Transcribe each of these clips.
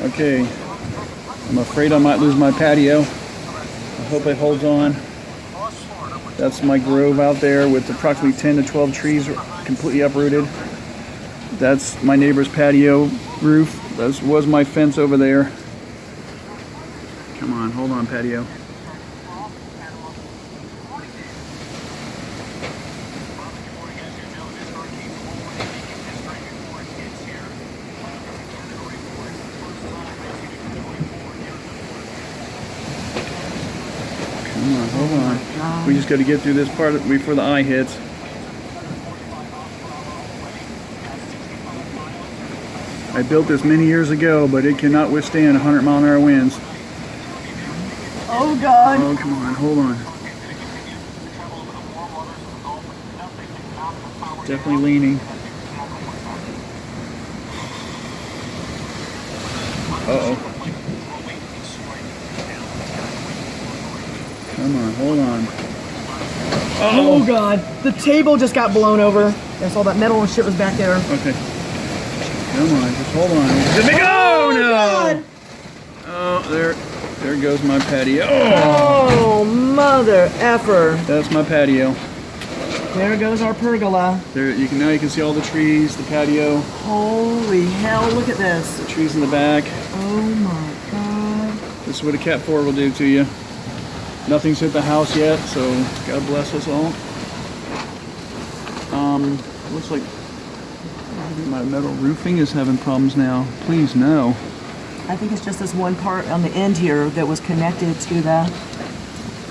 Okay, I'm afraid I might lose my patio. I hope it holds on. That's my grove out there with approximately 10 to 12 trees completely uprooted. That's my neighbor's patio roof. That was my fence over there. Come on, hold on, patio. Come on, hold on. We just got to get through this part before the eye hits. I built this many years ago, but it cannot withstand 100-mile-an-hour winds. Oh God! Oh, come on, hold on. Definitely leaning. Uh-oh. Come on, hold on. Oh God! The table just got blown over. That's all that metal and shit was back there. Okay. Come on, just hold on. Oh, no! God. Oh, there goes my patio. Oh, mother effer! That's my patio. There goes our pergola. There, now you can see all the trees, the patio. Holy hell! Look at this. The trees in the back. Oh my God! This is what a Cat 4 will do to you. Nothing's hit the house yet, so God bless us all. Looks like my metal roofing is having problems now. Please, no. I think it's just this one part on the end here that was connected to the.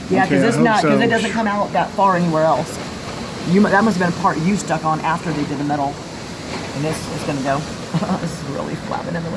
Yeah, because Okay, it's I hope not, because so. it doesn't come out that far anywhere else. That must have been a part you stuck on after they did the metal. And this is going to go. This is really flapping in the wind.